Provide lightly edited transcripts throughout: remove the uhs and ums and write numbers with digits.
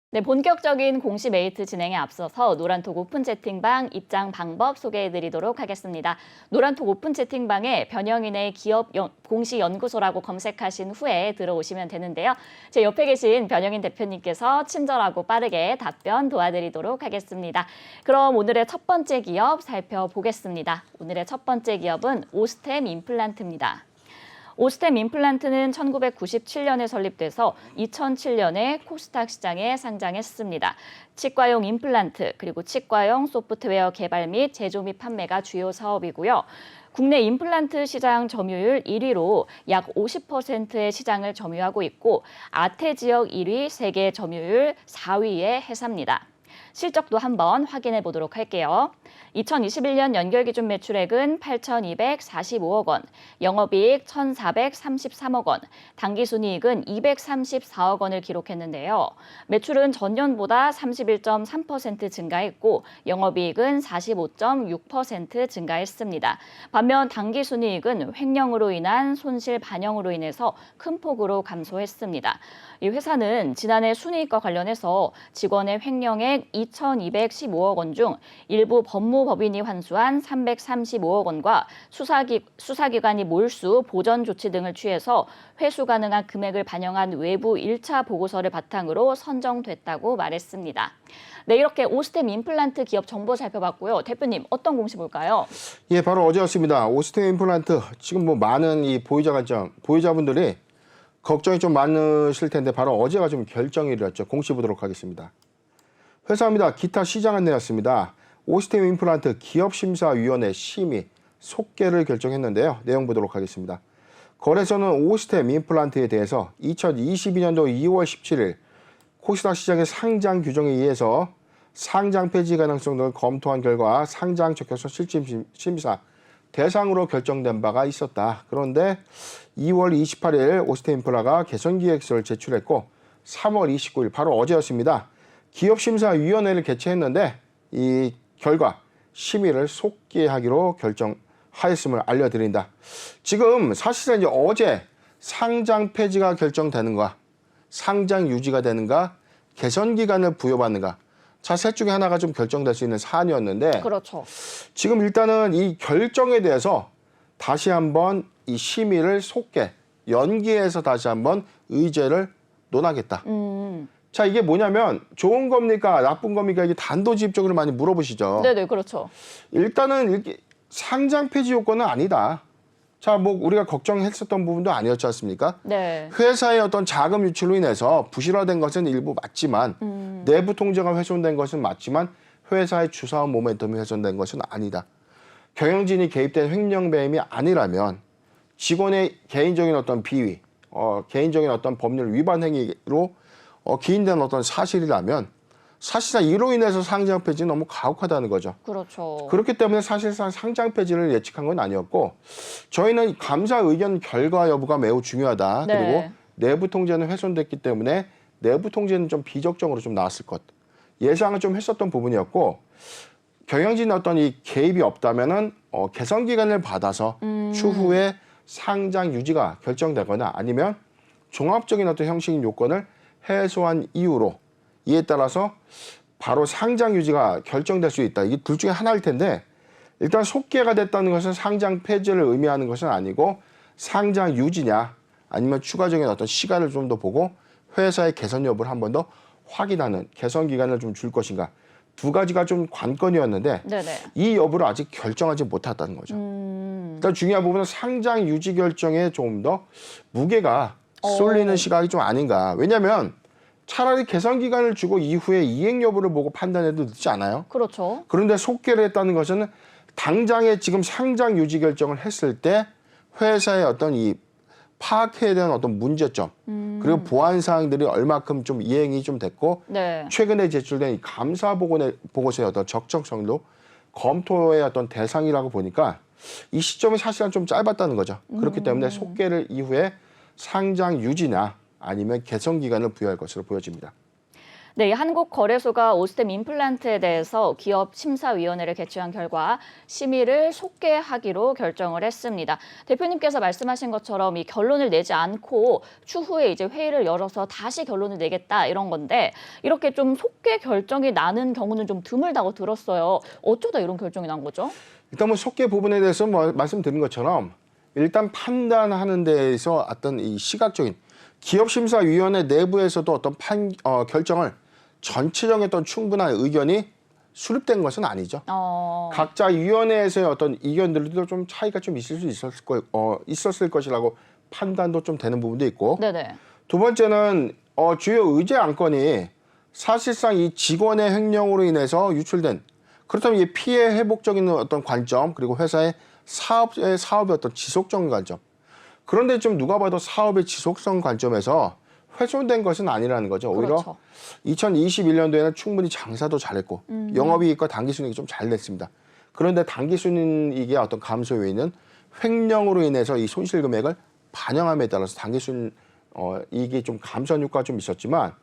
네, 본격적인 공시 메이트 진행에 앞서서 노란톡 오픈 채팅방 입장 방법 소개해드리도록 하겠습니다. 노란톡 오픈 채팅방에 변영인의 기업 공시 연구소라고 검색하신 후에 들어오시면 되는데요. 제 옆에 계신 변영인 대표님께서 친절하고 빠르게 답변 도와드리도록 하겠습니다. 그럼 오늘의 첫 번째 기업 살펴보겠습니다. 오늘의 첫 번째 기업은 오스템 임플란트입니다. 오스템 임플란트는 1997년에 설립돼서 2007년에 코스닥 시장에 상장했습니다. 치과용 임플란트 그리고 치과용 소프트웨어 개발 및 제조 및 판매가 주요 사업이고요. 국내 임플란트 시장 점유율 1위로 약 50%의 시장을 점유하고 있고 아태 지역 1위, 세계 점유율 4위의 회사입니다. 실적도 한번 확인해 보도록 할게요. 2021년 연결 기준 매출액은 8,245억 원, 영업이익 1,433억 원, 당기순이익은 234억 원을 기록했는데요. 매출은 전년보다 31.3% 증가했고 영업이익은 45.6% 증가했습니다. 반면 당기순이익은 횡령으로 인한 손실 반영으로 인해서 큰 폭으로 감소했습니다. 이 회사는 지난해 순이익과 관련해서 직원의 횡령액 2,215억 원 중 일부 법무법인이 환수한 335억 원과 수사기관이 몰수, 보전 조치 등을 취해서 회수 가능한 금액을 반영한 외부 1차 보고서를 바탕으로 선정됐다고 말했습니다. 네, 이렇게 오스템 임플란트 기업 정보 살펴봤고요. 대표님, 어떤 공시 볼까요? 예, 바로 어제였습니다. 오스템 임플란트 지금 많은 이 보유자분들이 걱정이 좀 많으실 텐데 바로 어제가 좀 결정일이었죠. 공시 보도록 하겠습니다. 회사입니다. 기타 시장 안내였습니다. 오스템 임플란트 기업심사위원회 심의 속개를 결정했는데요. 내용 보도록 하겠습니다. 거래소는 오스템 임플란트에 대해서 2022년도 2월 17일 코스닥 시장의 상장 규정에 의해서 상장 폐지 가능성 등을 검토한 결과 상장 적격성 실질 심사 대상으로 결정된 바가 있었다. 그런데 2월 28일 오스템 인프라가 개선기획서를 제출했고 3월 29일 바로 어제였습니다. 기업심사위원회를 개최했는데 이 결과 심의를 속기하기로 결정하였음을 알려드린다. 지금 사실은 이제 어제 상장 폐지가 결정되는가, 상장 유지가 되는가, 개선 기간을 부여받는가. 자, 셋 중에 하나가 좀 결정될 수 있는 사안이었는데 그렇죠. 지금 일단은 이 결정에 대해서 다시 한번 이 심의를 속개, 연기해서 다시 한번 의제를 논하겠다. 자, 이게 뭐냐면 좋은 겁니까? 나쁜 겁니까? 이게 단도직입적으로 많이 물어보시죠. 네네, 그렇죠. 일단은 이렇게 상장 폐지 요건은 아니다. 자, 우리가 걱정했었던 부분도 아니었지 않습니까? 네. 회사의 어떤 자금 유출로 인해서 부실화된 것은 일부 맞지만 내부 통제가 훼손된 것은 맞지만 회사의 주사원 모멘텀이 훼손된 것은 아니다. 경영진이 개입된 횡령 배임이 아니라면 직원의 개인적인 어떤 비위, 개인적인 어떤 법률 위반 행위로 기인된 어떤 사실이라면 사실상 이로 인해서 상장 폐지는 너무 가혹하다는 거죠. 그렇죠. 그렇기 때문에 사실상 상장 폐지를 예측한 건 아니었고 저희는 감사 의견 결과 여부가 매우 중요하다. 네. 그리고 내부 통제는 훼손됐기 때문에 내부 통제는 좀 비적정으로 좀 나왔을 것. 예상을 좀 했었던 부분이었고 경영진 어떤 이 개입이 없다면은 개선 기간을 받아서 추후에 상장 유지가 결정되거나 아니면 종합적인 어떤 형식 요건을 해소한 이유로 이에 따라서 바로 상장 유지가 결정될 수 있다. 이게 둘 중에 하나일 텐데 일단 속개가 됐다는 것은 상장 폐지를 의미하는 것은 아니고 상장 유지냐 아니면 추가적인 어떤 시간을 좀 더 보고 회사의 개선 여부를 한 번 더 확인하는 개선 기간을 좀 줄 것인가. 두 가지가 좀 관건이었는데 네네. 이 여부를 아직 결정하지 못했다는 거죠. 일단 중요한 부분은 상장 유지 결정에 좀 더 무게가 쏠리는 시각이 좀 아닌가. 왜냐하면 차라리 개선 기간을 주고 이후에 이행 여부를 보고 판단해도 늦지 않아요. 그렇죠. 그런데 속개를 했다는 것은 당장에 지금 상장 유지 결정을 했을 때 회사의 어떤 이 파악해야 되는 어떤 문제점 그리고 보완 사항들이 얼마큼 좀 이행이 좀 됐고 네. 최근에 제출된 이 감사 보고서의 어떤 적정성도 검토의 어떤 대상이라고 보니까 이 시점이 사실은 좀 짧았다는 거죠. 그렇기 때문에 속개를 이후에 상장 유지나 아니면 개선 기간을 부여할 것으로 보여집니다. 네, 한국거래소가 오스템 임플란트에 대해서 기업 심사위원회를 개최한 결과 심의를 속개하기로 결정을 했습니다. 대표님께서 말씀하신 것처럼 이 결론을 내지 않고 추후에 이제 회의를 열어서 다시 결론을 내겠다 이런 건데 이렇게 좀 속개 결정이 나는 경우는 좀 드물다고 들었어요. 어쩌다 이런 결정이 난 거죠? 일단 뭐 속개 부분에 대해서 뭐 말씀드린 것처럼 일단 판단하는 데에서 어떤 이 시각적인 기업심사위원회 내부에서도 어떤 결정을 전체적인 어떤 충분한 의견이 수립된 것은 아니죠. 각자 위원회에서의 어떤 의견들도 좀 차이가 좀 있었을 것이라고 판단도 좀 되는 부분도 있고. 네네. 두 번째는 주요 의제 안건이 사실상 이 직원의 횡령으로 인해서 유출된 그렇다면 이 피해 회복적인 어떤 관점 그리고 회사의 사업의 어떤 지속적인 관점. 그런데 좀 누가 봐도 사업의 지속성 관점에서 훼손된 것은 아니라는 거죠. 오히려 그렇죠. 2021년도에는 충분히 장사도 잘했고 영업이익과 당기순이익이 좀 잘 냈습니다. 그런데 당기순이익의 어떤 감소 요인은 횡령으로 인해서 이 손실 금액을 반영함에 따라서 당기순이익이 좀 감소한 효과가 좀 있었지만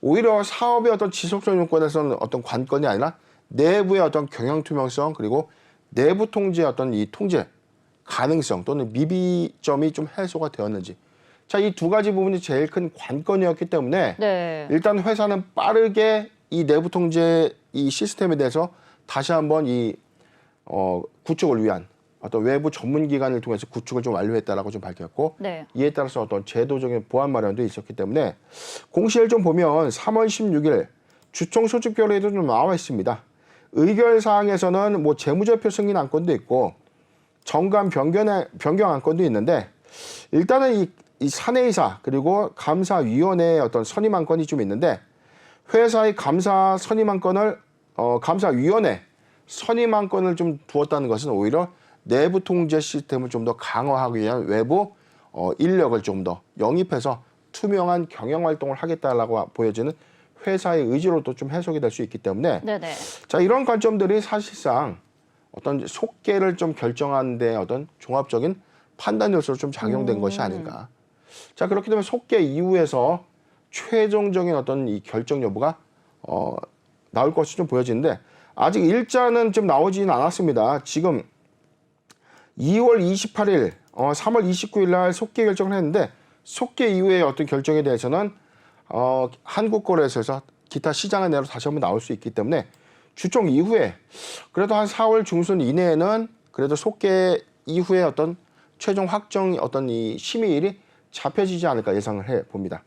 오히려 사업의 어떤 지속적 요건에서는 어떤 관건이 아니라 내부의 어떤 경영 투명성 그리고 내부 통제의 어떤 이 통제 가능성 또는 미비점이 좀 해소가 되었는지. 자, 이 두 가지 부분이 제일 큰 관건이었기 때문에 네. 일단 회사는 빠르게 이 내부 통제 이 시스템에 대해서 다시 한번 이 구축을 위한 어떤 외부 전문 기관을 통해서 구축을 좀 완료했다라고 좀 밝혔고 네. 이에 따라서 어떤 제도적인 보완 마련도 있었기 때문에 공시를 좀 보면 3월 16일 주총 소집결에도 좀 나와 있습니다. 의결 사항에서는 뭐 재무제표 승인 안건도 있고 정관 변경 안건도 있는데 일단은 이 사내이사 그리고 감사위원회의 어떤 선임 안건이 좀 있는데 회사의 감사 선임 안건을 감사위원회 선임 안건을 좀 두었다는 것은 오히려 내부 통제 시스템을 좀 더 강화하기 위한 외부 인력을 좀 더 영입해서 투명한 경영 활동을 하겠다라고 보여지는 회사의 의지로도 좀 해석이 될 수 있기 때문에 네네. 자 이런 관점들이 사실상 어떤 속개를 좀 결정하는 데 어떤 종합적인 판단 요소로 좀 작용된 것이 아닌가. 자 그렇게 되면 속개 이후에서 최종적인 어떤 이 결정 여부가 나올 것이 좀 보여지는데 아직 일자는 좀 나오지는 않았습니다. 지금 2월 28일, 3월 29일 날 속개 결정을 했는데 속개 이후의 어떤 결정에 대해서는 한국거래소에서 기타 시장의 내로 다시 한번 나올 수 있기 때문에 주총 이후에 그래도 한 4월 중순 이내에는 그래도 속개 이후에 어떤 최종 확정 어떤 이 심의일이 잡혀지지 않을까 예상을 해 봅니다.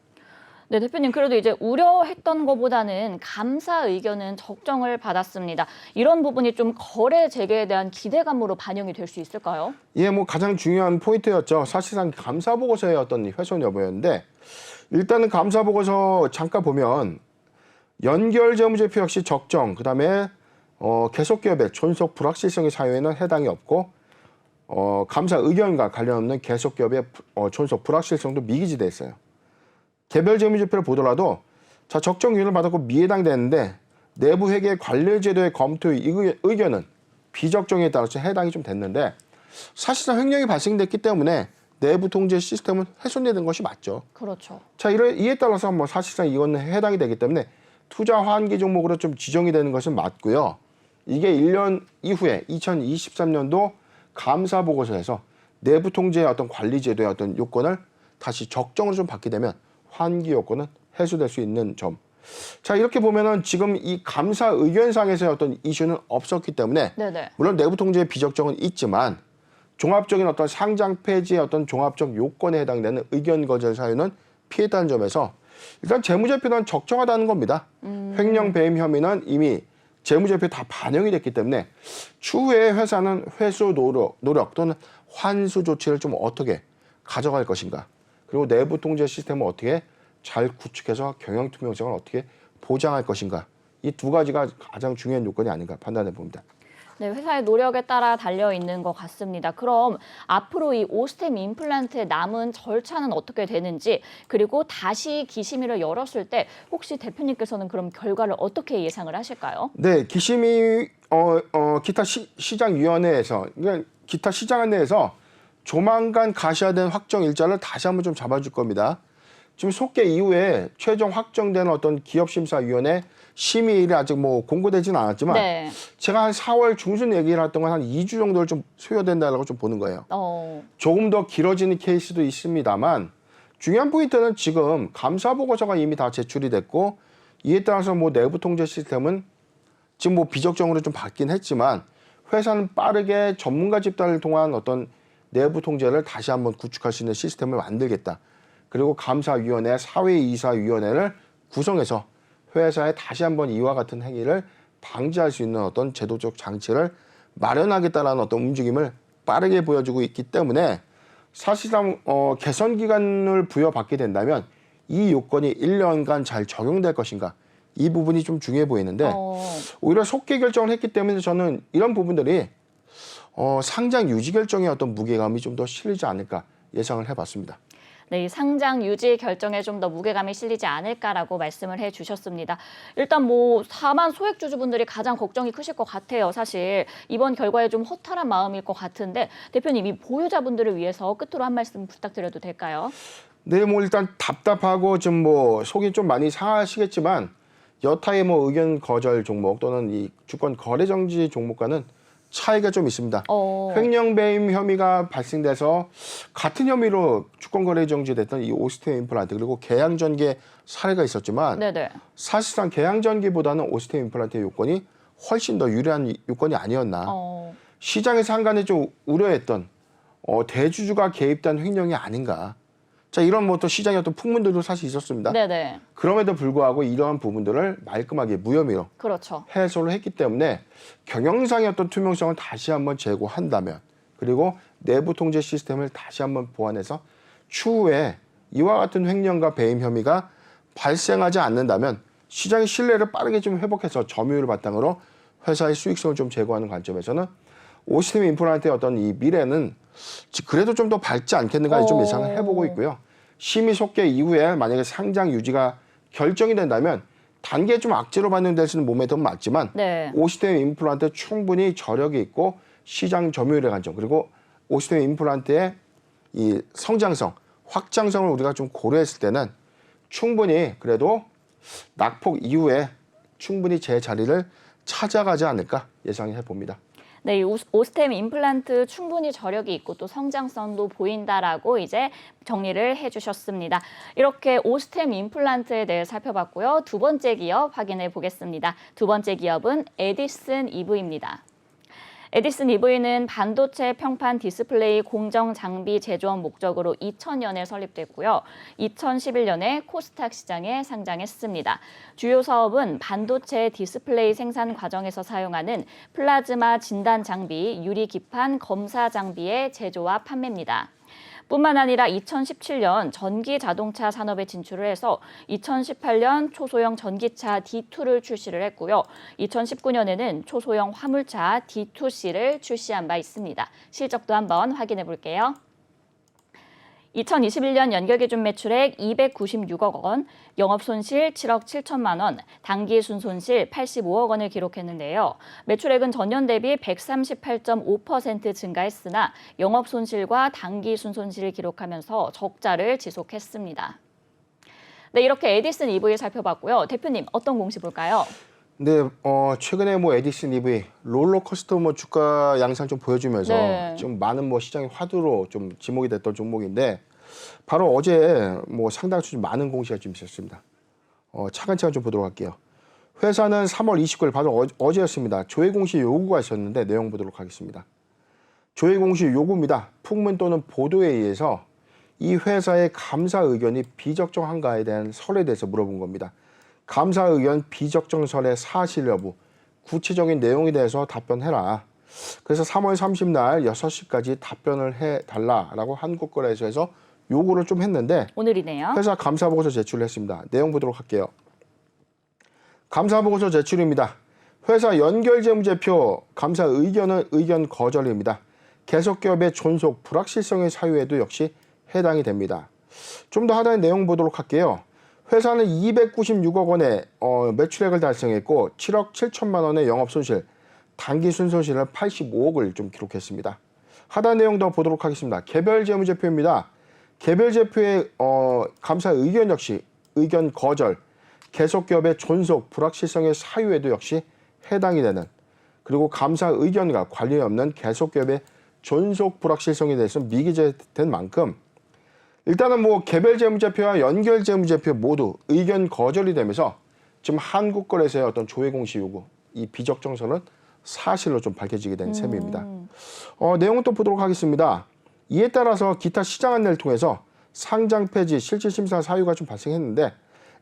네, 대표님, 그래도 이제 우려했던 것보다는 감사 의견은 적정을 받았습니다. 이런 부분이 좀 거래 재개에 대한 기대감으로 반영이 될 수 있을까요? 예, 뭐 가장 중요한 포인트였죠. 사실상 감사 보고서의 어떤 훼손 여부였는데 일단은 감사 보고서 잠깐 보면 연결 재무제표 역시 적정, 그다음에 계속 기업의 존속 불확실성의 사유에는 해당이 없고 감사 의견과 관련 없는 계속 기업의 존속 불확실성도 미기재돼 있어요. 개별 재무제표를 보더라도 자 적정 기준을 받았고 미해당되는데 내부 회계 관리 제도의 검토 의견은 비적정에 따라서 해당이 좀 됐는데 사실상 횡령이 발생됐기 때문에 내부 통제 시스템은 훼손되는 것이 맞죠. 그렇죠. 자 이에 따라서 뭐 사실상 이거는 해당이 되기 때문에 투자 환기 종목으로 좀 지정이 되는 것은 맞고요. 이게 1년 이후에 2023년도 감사 보고서에서 내부 통제의 어떤 관리 제도의 어떤 요건을 다시 적정으로 좀 받게 되면 환기 요건은 해소될 수 있는 점. 자 이렇게 보면은 지금 이 감사 의견상에서의 어떤 이슈는 없었기 때문에 네네. 물론 내부 통제의 비적정은 있지만 종합적인 어떤 상장 폐지의 어떤 종합적 요건에 해당되는 의견 거절 사유는 피했다는 점에서 일단 재무제표는 적정하다는 겁니다. 횡령 배임 혐의는 이미 재무제표에 다 반영이 됐기 때문에 추후에 회사는 회수 노력 또는 환수 조치를 좀 어떻게 가져갈 것인가. 그리고 내부 통제 시스템을 어떻게 잘 구축해서 경영 투명성을 어떻게 보장할 것인가. 이 두 가지가 가장 중요한 요건이 아닌가 판단해 봅니다. 네, 회사의 노력에 따라 달려 있는 것 같습니다. 그럼 앞으로 이 오스템 임플란트의 남은 절차는 어떻게 되는지 그리고 다시 기심의를 열었을 때 혹시 대표님께서는 그럼 결과를 어떻게 예상을 하실까요? 네, 기심의 기타 시장위원회에서 그러니까 기타 시장위원회에서 조만간 가셔야 되는 확정 일자를 다시 한번 좀 잡아줄 겁니다. 지금 속개 이후에 최종 확정되는 어떤 기업심사위원회 심의일이 아직 뭐 공고되지는 않았지만 네. 제가 한 4월 중순 얘기를 했던 건 한 2주 정도를 좀 소요된다라고 좀 보는 거예요. 조금 더 길어지는 케이스도 있습니다만 중요한 포인트는 지금 감사 보고서가 이미 다 제출이 됐고 이에 따라서 뭐 내부 통제 시스템은 지금 뭐 비적정으로 좀 바뀌긴 했지만 회사는 빠르게 전문가 집단을 통한 어떤 내부 통제를 다시 한번 구축할 수 있는 시스템을 만들겠다. 그리고 감사위원회, 사회이사위원회를 구성해서 회사에 다시 한번 이와 같은 행위를 방지할 수 있는 어떤 제도적 장치를 마련하겠다는 어떤 움직임을 빠르게 보여주고 있기 때문에 사실상 개선 기간을 부여받게 된다면 이 요건이 1년간 잘 적용될 것인가 이 부분이 좀 중요해 보이는데 오히려 속개 결정을 했기 때문에 저는 이런 부분들이 상장 유지 결정에 어떤 무게감이 좀 더 실리지 않을까 예상을 해봤습니다. 네, 이 상장 유지 결정에 좀 더 무게감이 실리지 않을까라고 말씀을 해주셨습니다. 일단 뭐 다만 소액 주주분들이 가장 걱정이 크실 것 같아요. 사실 이번 결과에 좀 허탈한 마음일 것 같은데 대표님 이 보유자분들을 위해서 끝으로 한 말씀 부탁드려도 될까요? 네, 뭐 일단 답답하고 좀 뭐 속이 좀 많이 상하시겠지만 여타의 뭐 의견 거절 종목 또는 이 주권 거래 정지 종목과는 차이가 좀 있습니다. 횡령 배임 혐의가 발생돼서 같은 혐의로 주권 거래 정지됐던 이 오스테오 임플란트 그리고 계양 전개 사례가 있었지만 네네. 사실상 계양 전개보다는 오스테오 임플란트의 요건이 훨씬 더 유리한 요건이 아니었나. 시장에서 한간에 좀 우려했던 대주주가 개입된 횡령이 아닌가. 자, 이런 뭐 또 시장의 어떤 풍문들도 사실 있었습니다. 네네. 그럼에도 불구하고 이러한 부분들을 말끔하게 무혐의로 그렇죠. 해소를 했기 때문에 경영상의 어떤 투명성을 다시 한번 제고한다면 그리고 내부 통제 시스템을 다시 한번 보완해서 추후에 이와 같은 횡령과 배임 혐의가 발생하지 않는다면 시장의 신뢰를 빠르게 좀 회복해서 점유율을 바탕으로 회사의 수익성을 좀 제고하는 관점에서는 오스테오 임플란트의 어떤 이 미래는 그래도 좀 더 밝지 않겠는가 좀 예상을 해보고 있고요. 심의 속개 이후에 만약에 상장 유지가 결정이 된다면 단계 좀 악재로 반영될 수 있는 모멘텀은 맞지만 네. 오스테오 임플란트 충분히 저력이 있고 시장 점유율의 관점 그리고 오스테오 임플란트의 이 성장성, 확장성을 우리가 좀 고려했을 때는 충분히 그래도 낙폭 이후에 충분히 제 자리를 찾아가지 않을까 예상해 봅니다. 네, 이 오스템 임플란트 충분히 저력이 있고 또 성장성도 보인다라고 이제 정리를 해주셨습니다. 이렇게 오스템 임플란트에 대해 살펴봤고요. 두 번째 기업 확인해 보겠습니다. 두 번째 기업은 에디슨 EV입니다. 에디슨 EV는 반도체 평판 디스플레이 공정 장비 제조업 목적으로 2000년에 설립됐고요. 2011년에 코스닥 시장에 상장했습니다. 주요 사업은 반도체 디스플레이 생산 과정에서 사용하는 플라즈마 진단 장비, 유리 기판 검사 장비의 제조와 판매입니다. 뿐만 아니라 2017년 전기 자동차 산업에 진출을 해서 2018년 초소형 전기차 D2를 출시를 했고요. 2019년에는 초소형 화물차 D2C를 출시한 바 있습니다. 실적도 한번 확인해 볼게요. 2021년 연결기준 매출액 296억 원, 영업손실 7억 7천만 원, 당기순손실 85억 원을 기록했는데요. 매출액은 전년 대비 138.5% 증가했으나 영업손실과 당기순손실을 기록하면서 적자를 지속했습니다. 네, 이렇게 에디슨 EV 살펴봤고요. 대표님, 어떤 공시 볼까요? 네, 최근에 뭐 에디슨 EV 롤러코스터 뭐 주가 양상 좀 보여주면서 좀 많은 뭐 시장의 화두로 좀 지목이 됐던 종목인데 바로 어제 뭐 상당히 좀 많은 공시가 좀 있었습니다. 차근차근 좀 보도록 할게요. 회사는 3월 29일 바로 어제였습니다. 조회 공시 요구가 있었는데 내용 보도록 하겠습니다. 조회 공시 요구입니다. 풍문 또는 보도에 의해서 이 회사의 감사 의견이 비적정한가에 대한 설에 대해서 물어본 겁니다. 감사 의견 비적정설의 사실 여부, 구체적인 내용에 대해서 답변해라. 그래서 3월 30날 6시까지 답변을 해달라라고 한국거래소에서 요구를 좀 했는데 오늘이네요. 회사 감사보고서 제출을 했습니다. 내용 보도록 할게요. 감사보고서 제출입니다. 회사 연결재무제표 감사 의견은 의견 거절입니다. 계속기업의 존속, 불확실성의 사유에도 역시 해당이 됩니다. 좀 더 하단의 내용 보도록 할게요. 회사는 296억 원의 매출액을 달성했고 7억 7천만 원의 영업손실, 당기순손실을 85억을 좀 기록했습니다. 하단 내용 더 보도록 하겠습니다. 개별 재무제표입니다. 개별 제표의 감사 의견 역시 의견 거절, 계속 기업의 존속, 불확실성의 사유에도 역시 해당이 되는, 그리고 감사 의견과 관련이 없는 계속 기업의 존속 불확실성에 대해서 미기재된 만큼 일단은 뭐 개별 재무제표와 연결 재무제표 모두 의견 거절이 되면서 지금 한국거래소의 어떤 조회 공시 요구, 이 비적정설은 사실로 좀 밝혀지게 된 셈입니다. 내용은 또 보도록 하겠습니다. 이에 따라서 기타 시장 안내를 통해서 상장 폐지 실질 심사 사유가 좀 발생했는데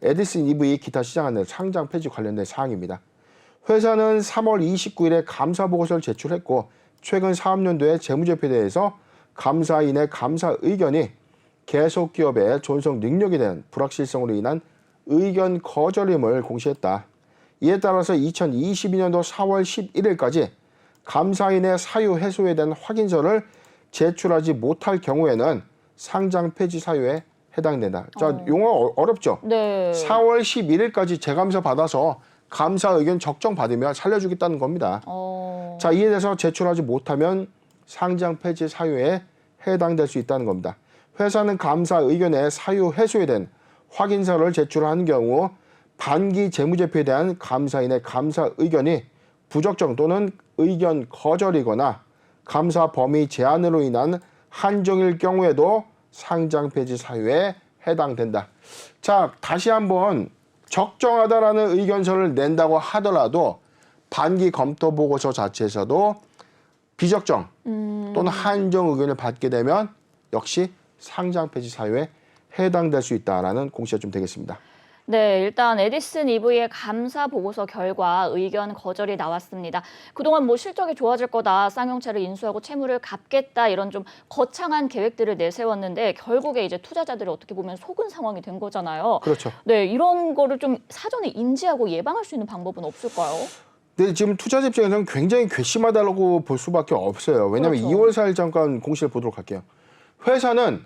에디슨 EV 기타 시장 안내 상장 폐지 관련된 사항입니다. 회사는 3월 29일에 감사 보고서를 제출했고 최근 사업년도에 재무제표에 대해서 감사인의 감사 의견이 계속 기업의 존속 능력에 대한 불확실성으로 인한 의견 거절임을 공시했다. 이에 따라서 2022년도 4월 11일까지 감사인의 사유 해소에 대한 확인서를 제출하지 못할 경우에는 상장 폐지 사유에 해당된다. 자, 용어 어렵죠? 네. 4월 11일까지 재감사 받아서 감사 의견 적정 받으면 살려주겠다는 겁니다. 자, 이에 대해서 제출하지 못하면 상장 폐지 사유에 해당될 수 있다는 겁니다. 회사는 감사 의견의 사유 해소에 대한 확인서를 제출한 경우 반기 재무제표에 대한 감사인의 감사 의견이 부적정 또는 의견 거절이거나 감사 범위 제한으로 인한 한정일 경우에도 상장 폐지 사유에 해당된다. 자, 다시 한번 적정하다라는 의견서를 낸다고 하더라도 반기 검토 보고서 자체에서도 비적정 또는 한정 의견을 받게 되면 역시 상장 폐지 사유에 해당될 수 있다라는 공시가 좀 되겠습니다. 네, 일단 에디슨 EV의 감사 보고서 결과 의견 거절이 나왔습니다. 그동안 뭐 실적이 좋아질 거다, 쌍용차를 인수하고 채무를 갚겠다 이런 좀 거창한 계획들을 내세웠는데 결국에 이제 투자자들이 어떻게 보면 속은 상황이 된 거잖아요. 그렇죠. 네, 이런 거를 좀 사전에 인지하고 예방할 수 있는 방법은 없을까요? 네, 지금 투자자 입장에서는 굉장히 괘씸하다고 볼 수밖에 없어요. 왜냐하면 그렇죠. 2월 4일 잠깐 공시를 보도록 할게요. 회사는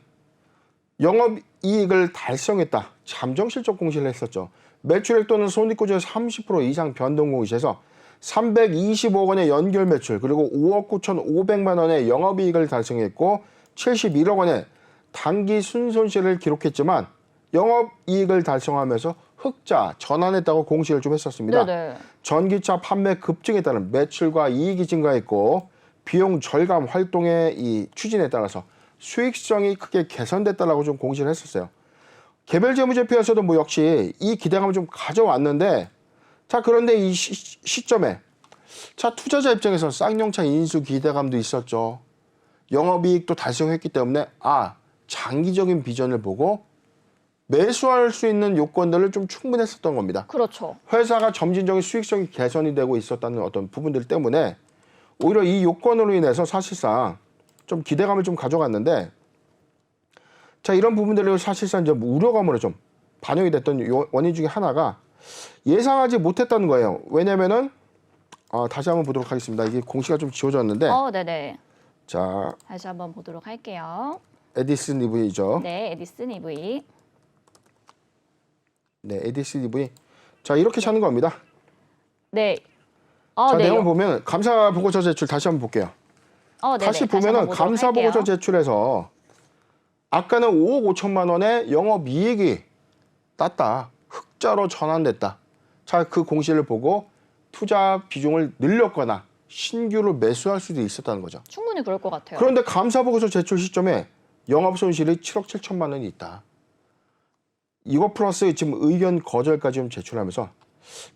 영업이익을 달성했다. 잠정실적 공시를 했었죠. 매출액 또는 손익구조의 30% 이상 변동 공시에서 325억 원의 연결 매출 그리고 5억 9,500만 원의 영업이익을 달성했고 71억 원의 당기 순손실을 기록했지만 영업이익을 달성하면서 흑자 전환했다고 공시를 좀 했었습니다. 네네. 전기차 판매 급증에 따른 매출과 이익이 증가했고 비용 절감 활동의 이 추진에 따라서 수익성이 크게 개선됐다라고 좀 공시를 했었어요. 개별 재무제표에서도 뭐 역시 이 기대감을 좀 가져왔는데 자, 그런데 이 시점에 자, 투자자 입장에서 쌍용차 인수 기대감도 있었죠. 영업이익도 달성했기 때문에 장기적인 비전을 보고 매수할 수 있는 요건들을 좀 충분했었던 겁니다. 그렇죠. 회사가 점진적인 수익성이 개선이 되고 있었다는 어떤 부분들 때문에 오히려 이 요건으로 인해서 사실상 좀 기대감을 좀 가져갔는데 자, 이런 부분들이 사실상 이제 우려감으로 좀 반영이 됐던 원인 중에 하나가 예상하지 못했다는 거예요. 왜냐면은 다시 한번 보도록 하겠습니다. 이게 공시가 좀 지워졌는데 네네. 자, 다시 한번 보도록 할게요. 에디슨 EV죠. 네, 에디슨 EV. 네, 에디슨 EV. 자, 이렇게 찾는 겁니다. 네. 자, 네. 내용 보면 감사 보고서 제출 다시 한번 볼게요. 네네. 다시 보면은 한번 보도록 감사 할게요. 보고서 제출해서 아까는 5억 5천만 원의 영업이익이 땄다. 흑자로 전환됐다. 자, 그 공시를 보고 투자 비중을 늘렸거나 신규로 매수할 수도 있었다는 거죠. 충분히 그럴 것 같아요. 그런데 감사 보고서 제출 시점에 영업 손실이 7억 7천만 원이 있다. 이거 플러스 지금 의견 거절까지 좀 제출하면서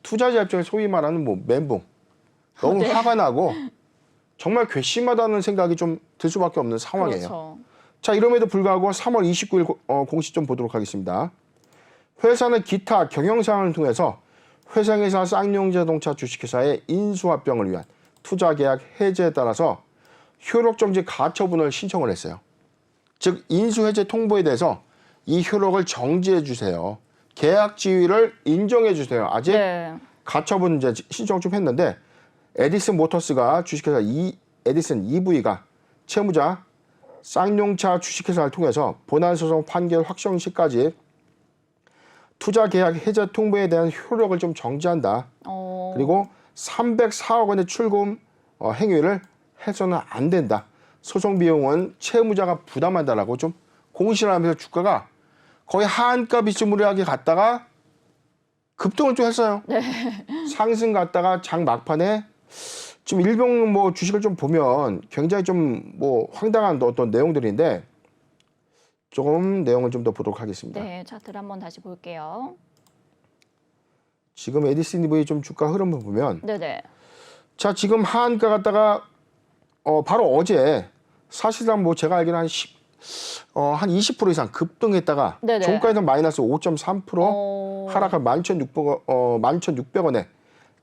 투자자 입장에 소위 말하는 뭐 멘붕, 너무 네. 화가 나고 정말 괘씸하다는 생각이 좀 들 수밖에 없는 상황이에요. 그렇죠. 자, 이럼에도 불구하고 3월 29일 공시 좀 보도록 하겠습니다. 회사는 기타 경영사항을 통해서 회상회사 쌍용자동차 주식회사의 인수합병을 위한 투자계약 해제에 따라서 효력정지 가처분을 신청을 했어요. 즉 인수해제 통보에 대해서 이 효력을 정지해 주세요. 계약 지위를 인정해 주세요. 아직 네. 가처분 이제 신청 좀 했는데 에디슨 모터스가 주식회사 에디슨 EV가 채무자 쌍용차 주식회사를 통해서 본안소송 판결 확정 시까지 투자계약 해제 통보에 대한 효력을 좀 정지한다. 그리고 304억 원의 출금 행위를 해서는 안 된다. 소송 비용은 채무자가 부담한다라고 좀 공시를 하면서 주가가 거의 하한가 비스무리하게 갔다가 급등을 좀 했어요. 네. 상승 갔다가 장 막판에 지금 일병 뭐 주식을 좀 보면 굉장히 좀 뭐 황당한 어떤 내용들인데 조금 내용을 좀 더 보도록 하겠습니다. 네, 차트를 한번 다시 볼게요. 지금 에디슨 EV 좀 주가 흐름을 보면 네네. 자 지금 하한가 갔다가 바로 어제 사실상 뭐 제가 알기로는 한 20% 이상 급등했다가 네네. 종가에서 마이너스 5.3% 하락한 11,600원에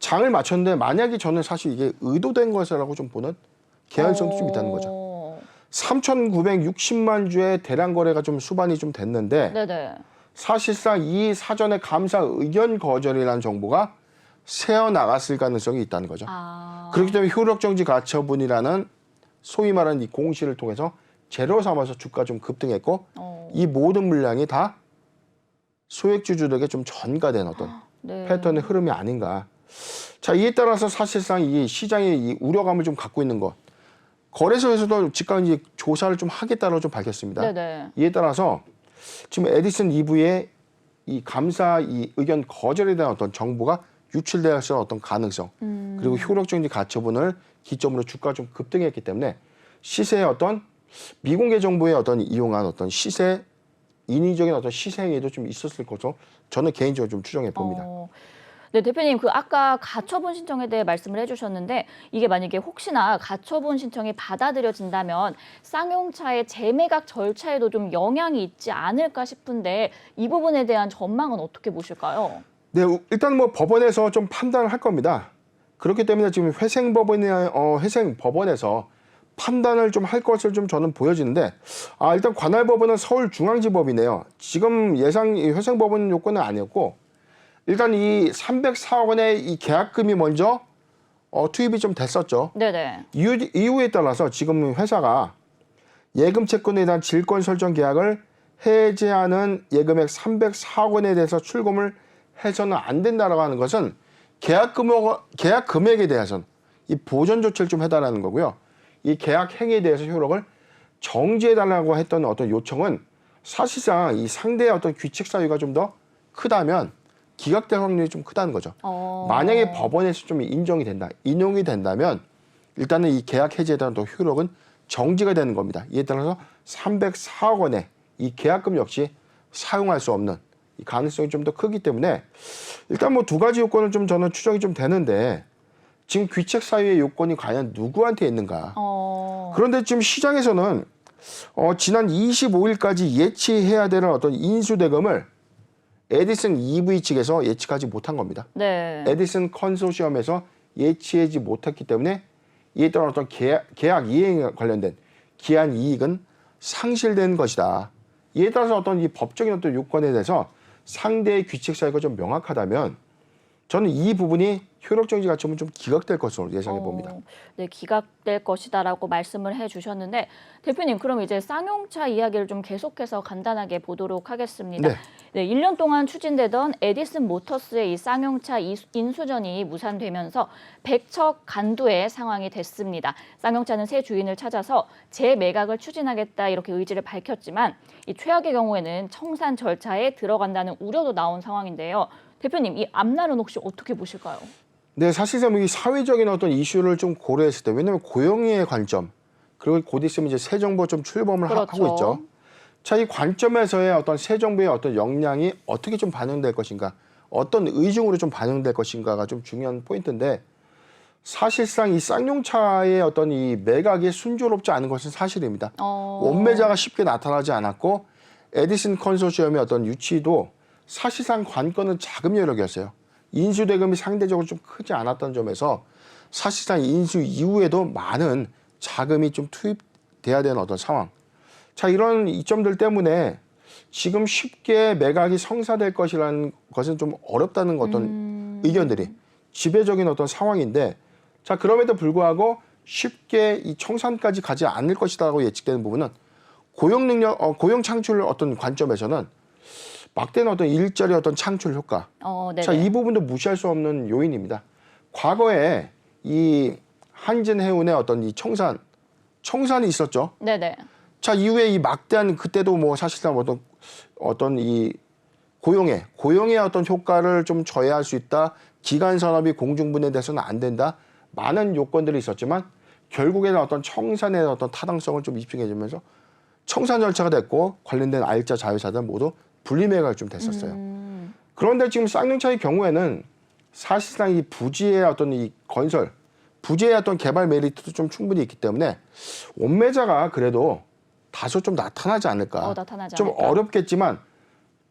장을 마쳤는데 만약에 저는 사실 이게 의도된 것이라고 좀 보는 개연성도 좀 있다는 거죠. 3,960만 주의 대량 거래가 좀 수반이 좀 됐는데 네네. 사실상 이 사전에 감사 의견 거절이라는 정보가 새어 나갔을 가능성이 있다는 거죠. 그렇기 때문에 효력 정지 가처분이라는 소위 말하는 이 공시를 통해서 재료 삼아서 주가 좀 급등했고 이 모든 물량이 다 소액주주들에게 좀 전가된 어떤 네. 패턴의 흐름이 아닌가. 자, 이에 따라서 사실상 이 시장의 이 우려감을 좀 갖고 있는 것. 거래소에서도 즉각 이제 조사를 좀 하겠다고 좀 밝혔습니다. 네네. 이에 따라서 지금 에디슨 EV의 이 감사 이 의견 거절에 대한 어떤 정보가 유출되었을 어떤 가능성 그리고 효력정지 가처분을 기점으로 주가가 좀 급등했기 때문에 시세의 어떤 미공개 정보에 어떤 이용한 어떤 시세 인위적인 어떤 시세 행위도 좀 있었을 것으로 저는 개인적으로 좀 추정해 봅니다. 네, 대표님, 그 아까 가처분 신청에 대해 말씀을 해주셨는데 이게 만약에 혹시나 가처분 신청이 받아들여진다면 쌍용차의 재매각 절차에도 좀 영향이 있지 않을까 싶은데 이 부분에 대한 전망은 어떻게 보실까요? 네, 일단 뭐 법원에서 좀 판단을 할 겁니다. 그렇기 때문에 지금 회생법원에서 판단을 좀 할 것을 좀 저는 보여지는데 일단 관할법원은 서울중앙지법이네요. 지금 예상 이 회생법원 요건은 아니었고 일단 이 304억 원의 이 계약금이 먼저 투입이 좀 됐었죠. 네네. 이유에 따라서 지금 회사가 예금 채권에 대한 질권 설정 계약을 해제하는 예금액 304억 원에 대해서 출금을 해서는 안 된다라고 하는 것은 계약 금액에 대해서는 이 보전 조치를 좀 해달라는 거고요. 이 계약 행위에 대해서 효력을 정지해달라고 했던 어떤 요청은 사실상 이 상대의 어떤 규칙 사유가 좀 더 크다면 기각될 확률이 좀 크다는 거죠. 만약에 법원에서 좀 인용이 된다면 일단은 이 계약 해제에 대한 또 효력은 정지가 되는 겁니다. 이에 따라서 304억 원의 이 계약금 역시 사용할 수 없는 이 가능성이 좀 더 크기 때문에 일단 뭐 두 가지 요건은 좀 저는 추정이 좀 되는데 지금 귀책 사유의 요건이 과연 누구한테 있는가? 그런데 지금 시장에서는 지난 25일까지 예치해야 되는 어떤 인수대금을 에디슨 EV 측에서 예측하지 못한 겁니다. 네. 에디슨 컨소시엄에서 예치하지 못했기 때문에 이에 따른 어떤 계약 이행에 관련된 기한 이익은 상실된 것이다. 이에 따라서 어떤 이 법적인 어떤 요건에 대해서 상대의 규칙 사유가 좀 명확하다면 저는 이 부분이 효력정지 가처분 좀 기각될 것으로 예상해 봅니다. 네, 기각될 것이다라고 말씀을 해주셨는데 대표님, 그럼 이제 쌍용차 이야기를 좀 계속해서 간단하게 보도록 하겠습니다. 네, 1년 동안 추진되던 에디슨 모터스의 이 쌍용차 인수전이 무산되면서 백척간두의 상황이 됐습니다. 쌍용차는 새 주인을 찾아서 재매각을 추진하겠다 이렇게 의지를 밝혔지만 이 최악의 경우에는 청산 절차에 들어간다는 우려도 나온 상황인데요. 대표님, 이 앞날은 혹시 어떻게 보실까요? 네, 사실상 이 사회적인 어떤 이슈를 좀 고려했을 때, 왜냐하면 고용의 관점, 그리고 곧 있으면 이제 새 정부가 좀 출범을 그렇죠. 하고 있죠. 자, 이 관점에서의 어떤 새 정부의 어떤 역량이 어떻게 좀 반영될 것인가, 어떤 의중으로 좀 반영될 것인가가 좀 중요한 포인트인데, 사실상 이 쌍용차의 어떤 이 매각이 순조롭지 않은 것은 사실입니다. 원매자가 쉽게 나타나지 않았고, 에디슨 컨소시엄의 어떤 유치도 사실상 관건은 자금 여력이었어요. 인수대금이 상대적으로 좀 크지 않았던 점에서 사실상 인수 이후에도 많은 자금이 좀 투입돼야 되는 어떤 상황. 자, 이런 이점들 때문에 지금 쉽게 매각이 성사될 것이라는 것은 좀 어렵다는 어떤 의견들이 지배적인 어떤 상황인데, 자, 그럼에도 불구하고 쉽게 이 청산까지 가지 않을 것이다라고 예측되는 부분은 고용 창출 어떤 관점에서는 막대한 어떤 일자리 어떤 창출 효과. 자, 이 부분도 무시할 수 없는 요인입니다. 과거에 이 한진해운의 어떤 이 청산이 있었죠. 네네. 자, 이후에 이 막대한 그때도 뭐 사실상 어떤 이 고용의 어떤 효과를 좀 저해할 수 있다. 기간 산업이 공중분해돼서는 안 된다. 많은 요건들이 있었지만 결국에는 어떤 청산의 어떤 타당성을 좀 입증해주면서 청산 절차가 됐고 관련된 R자 자회사들 모두 분리매각이 좀 됐었어요. 그런데 지금 쌍용차의 경우에는 사실상 이 부지의 어떤 이 건설, 부지의 어떤 개발 메리트도 좀 충분히 있기 때문에 원매자가 그래도 다소 좀 나타나지 않을까. 나타나지 좀 않을까. 어렵겠지만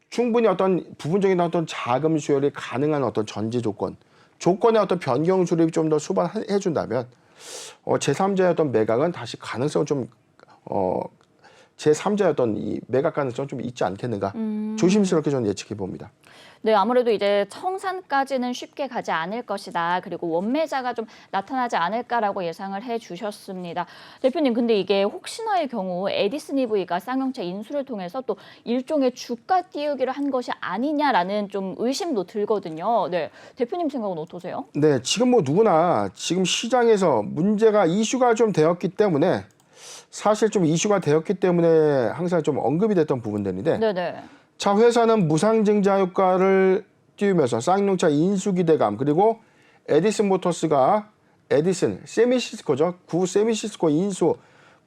충분히 어떤 부분적인 어떤 자금 수혈이 가능한 어떤 전제 조건의 어떤 변경 수립이 좀 더 수반해 준다면 제3자의 어떤 매각은 다시 가능성 좀 제3자의 어떤 이 매각 가능성 좀 있지 않겠는가. 조심스럽게 저는 예측해 봅니다. 네, 아무래도 이제 청산까지는 쉽게 가지 않을 것이다. 그리고 원매자가 좀 나타나지 않을까라고 예상을 해주셨습니다. 대표님, 근데 이게 혹시나의 경우 에디슨 EV가 쌍용차 인수를 통해서 또 일종의 주가 띄우기를 한 것이 아니냐라는 좀 의심도 들거든요. 네, 대표님 생각은 어떠세요? 네, 지금 뭐 누구나 지금 시장에서 문제가 이슈가 좀 되었기 때문에 사실 좀 이슈가 되었기 때문에 항상 좀 언급이 됐던 부분들인데 네네. 자, 회사는 무상증자 효과를 띄우면서 쌍용차 인수 기대감 그리고 에디슨 모터스가 에디슨 세미시스코죠. 구 세미시스코 인수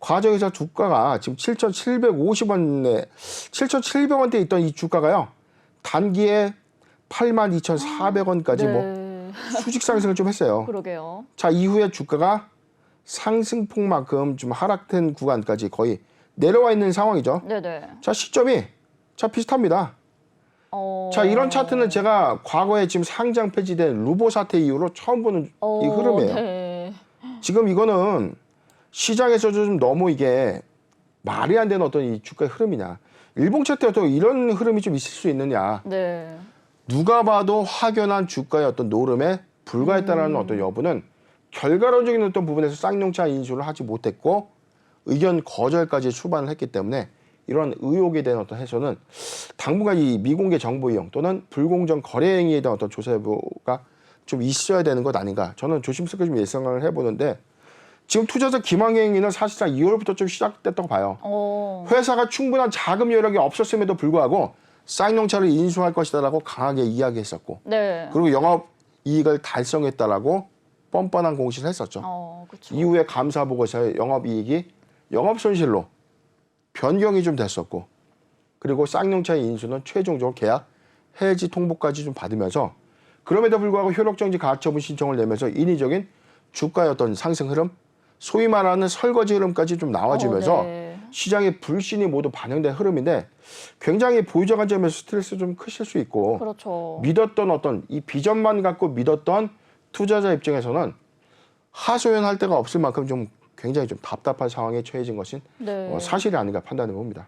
과정에서 주가가 지금 7,750원대에 있던 이 주가가요. 단기에 82,400원까지 뭐 네. 수직 상승을 좀 했어요. 그러게요. 자, 이후에 주가가 상승폭만큼 좀 하락된 구간까지 거의 내려와 있는 상황이죠. 네네. 자, 시점이 비슷합니다. 자, 이런 차트는 제가 과거에 지금 상장 폐지된 루보 사태 이후로 처음 보는 이 흐름이에요. 네. 지금 이거는 시장에서도 좀 너무 이게 말이 안 되는 어떤 이 주가의 흐름이냐. 일봉차 때도 이런 흐름이 좀 있을 수 있느냐. 네. 누가 봐도 확연한 주가의 어떤 노름에 불과했다라는 어떤 여부는 결과론적인 어떤 부분에서 쌍용차 인수를 하지 못했고 의견 거절까지 추반을 했기 때문에 이런 의혹에 대한 어떤 해소는 당분간 이 미공개 정보 이용 또는 불공정 거래 행위에 대한 어떤 조사 여부가 좀 있어야 되는 것 아닌가. 저는 조심스럽게 좀 예상을 해보는데 지금 투자자 기망 행위는 사실상 2월부터 좀 시작됐다고 봐요. 회사가 충분한 자금 여력이 없었음에도 불구하고 쌍용차를 인수할 것이다라고 강하게 이야기했었고 네. 그리고 영업 이익을 달성했다라고 뻔뻔한 공시를 했었죠. 그쵸. 이후에 감사 보고서에 영업 이익이 영업 손실로 변경이 좀 됐었고 그리고 쌍용차의 인수는 최종적으로 계약 해지 통보까지 좀 받으면서 그럼에도 불구하고 효력정지 가처분 신청을 내면서 인위적인 주가의 어떤 상승 흐름 소위 말하는 설거지 흐름까지 좀 나와주면서 네. 시장의 불신이 모두 반영된 흐름인데 굉장히 보유자 관점에서 스트레스 좀 크실 수 있고 그렇죠. 믿었던 어떤 이 비전만 갖고 믿었던 투자자 입장에서는 하소연할 데가 없을 만큼 좀 굉장히 좀 답답한 상황에 처해진 것은 네. 사실이 아닌가 판단해 봅니다.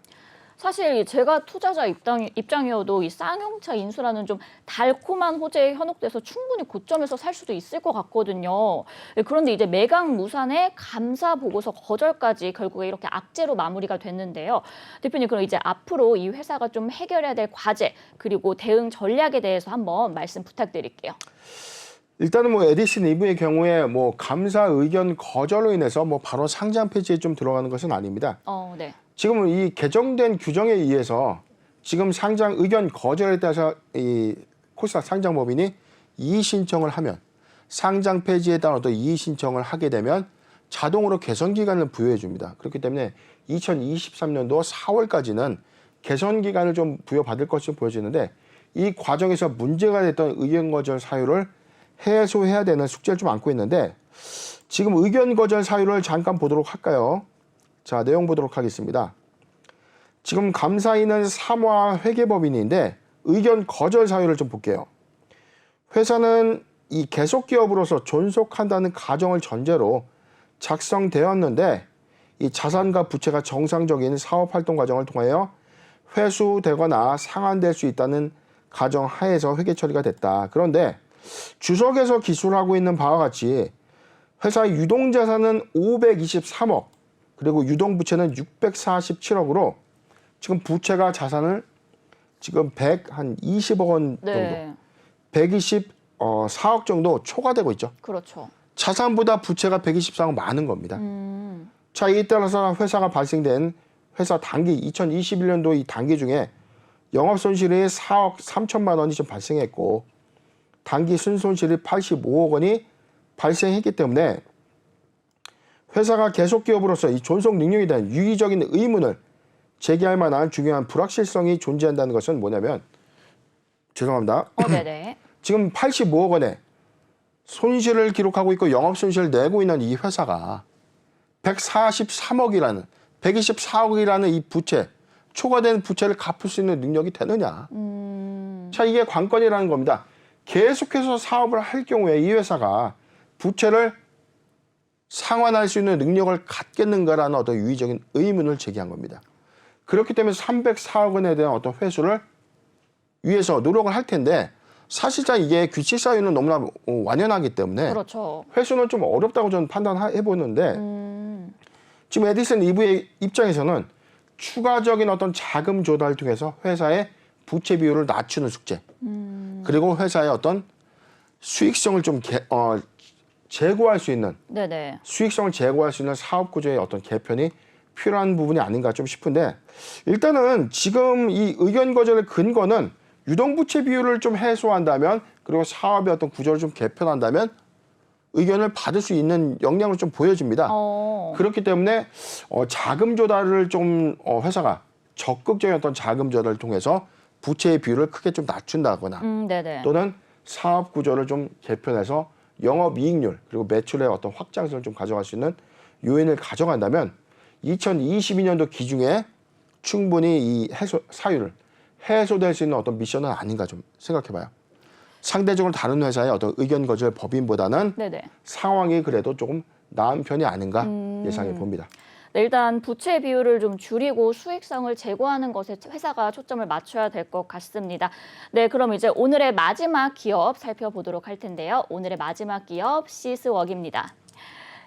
사실 제가 투자자 입장이어도 이 쌍용차 인수라는 좀 달콤한 호재에 현혹돼서 충분히 고점에서 살 수도 있을 것 같거든요. 그런데 이제 매각 무산에 감사 보고서 거절까지 결국에 이렇게 악재로 마무리가 됐는데요. 대표님, 그럼 이제 앞으로 이 회사가 좀 해결해야 될 과제 그리고 대응 전략에 대해서 한번 말씀 부탁드릴게요. 일단은 뭐 에디슨 EV의 경우에 뭐 감사 의견 거절로 인해서 뭐 바로 상장 폐지에 좀 들어가는 것은 아닙니다. 네. 지금 이 개정된 규정에 의해서 지금 상장 의견 거절에 따라서 이 코스닥 상장법인이 이의 신청을 하면 상장 폐지에 따른 어떤 이의 신청을 하게 되면 자동으로 개선 기간을 부여해 줍니다. 그렇기 때문에 2023년도 4월까지는 개선 기간을 좀 부여받을 것으로 보여지는데 이 과정에서 문제가 됐던 의견 거절 사유를 해소해야 되는 숙제를 좀 안고 있는데 지금 의견 거절 사유를 잠깐 보도록 할까요? 자, 내용 보도록 하겠습니다. 지금 감사인은 사모와 회계법인인데 의견 거절 사유를 좀 볼게요. 회사는 이 계속 기업으로서 존속한다는 가정을 전제로 작성되었는데 이 자산과 부채가 정상적인 사업 활동 과정을 통하여 회수되거나 상환될 수 있다는 가정 하에서 회계 처리가 됐다. 그런데 주석에서 기술하고 있는 바와 같이 회사의 유동자산은 523억 그리고 유동부채는 647억으로 지금 부채가 자산을 지금 120억 원 정도, 네. 124억 정도 초과되고 있죠. 그렇죠. 자산보다 부채가 124억 많은 겁니다. 자, 이에 따라서 회사가 발생된 회사 단기 2021년도 이 단기 중에 영업 손실이 4억 3천만 원이 좀 발생했고 단기 순손실이 85억 원이 발생했기 때문에 회사가 계속 기업으로서 이 존속 능력에 대한 유의적인 의문을 제기할 만한 중요한 불확실성이 존재한다는 것은 뭐냐면 죄송합니다. 네네. 지금 85억 원의 손실을 기록하고 있고 영업 손실을 내고 있는 이 회사가 143억이라는 124억이라는 이 부채 초과된 부채를 갚을 수 있는 능력이 되느냐. 자, 이게 관건이라는 겁니다. 계속해서 사업을 할 경우에 이 회사가 부채를 상환할 수 있는 능력을 갖겠는가라는 어떤 유의적인 의문을 제기한 겁니다. 그렇기 때문에 304억 원에 대한 어떤 회수를 위해서 노력을 할 텐데 사실상 이게 규칙 사유는 너무나 완연하기 때문에 그렇죠. 회수는 좀 어렵다고 저는 판단해 보는데 지금 에디슨 이브의 입장에서는 추가적인 어떤 자금 조달을 통해서 회사의 부채 비율을 낮추는 숙제 그리고 회사의 어떤 수익성을 좀 제고할 수 있는 네네. 수익성을 제고할 수 있는 사업 구조의 어떤 개편이 필요한 부분이 아닌가 좀 싶은데 일단은 지금 이 의견 거절의 근거는 유동부채 비율을 좀 해소한다면 그리고 사업의 어떤 구조를 좀 개편한다면 의견을 받을 수 있는 역량을 좀 보여집니다. 그렇기 때문에 자금 조달을 좀 회사가 적극적인 어떤 자금 조달을 통해서 부채의 비율을 크게 좀 낮춘다거나 네네. 또는 사업 구조를 좀 개편해서 영업이익률 그리고 매출의 어떤 확장성을 좀 가져갈 수 있는 요인을 가져간다면 2022년도 기중에 충분히 이 사유를 해소될 수 있는 어떤 미션은 아닌가 좀 생각해봐요. 상대적으로 다른 회사의 어떤 의견 거절 법인보다는 네네. 상황이 그래도 조금 나은 편이 아닌가 예상해 봅니다. 네, 일단 부채 비율을 좀 줄이고 수익성을 제고하는 것에 회사가 초점을 맞춰야 될 것 같습니다. 네, 그럼 이제 오늘의 마지막 기업 살펴보도록 할 텐데요. 오늘의 마지막 기업 시스웍입니다.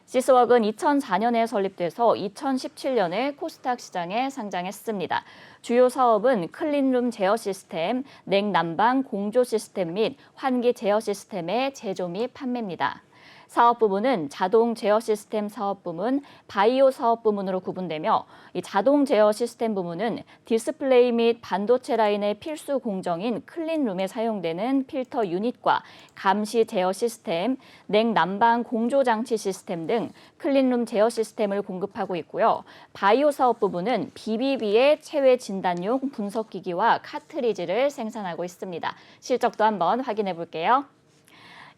시스웍은 2004년에 설립돼서 2017년에 코스닥 시장에 상장했습니다. 주요 사업은 클린룸 제어 시스템, 냉난방 공조 시스템 및 환기 제어 시스템의 제조 및 판매입니다. 사업 부문은 자동 제어 시스템 사업 부문, 바이오 사업 부문으로 구분되며 이 자동 제어 시스템 부문은 디스플레이 및 반도체 라인의 필수 공정인 클린룸에 사용되는 필터 유닛과 감시 제어 시스템, 냉난방 공조 장치 시스템 등 클린룸 제어 시스템을 공급하고 있고요. 바이오 사업 부문은 BBB의 체외 진단용 분석기기와 카트리지를 생산하고 있습니다. 실적도 한번 확인해 볼게요.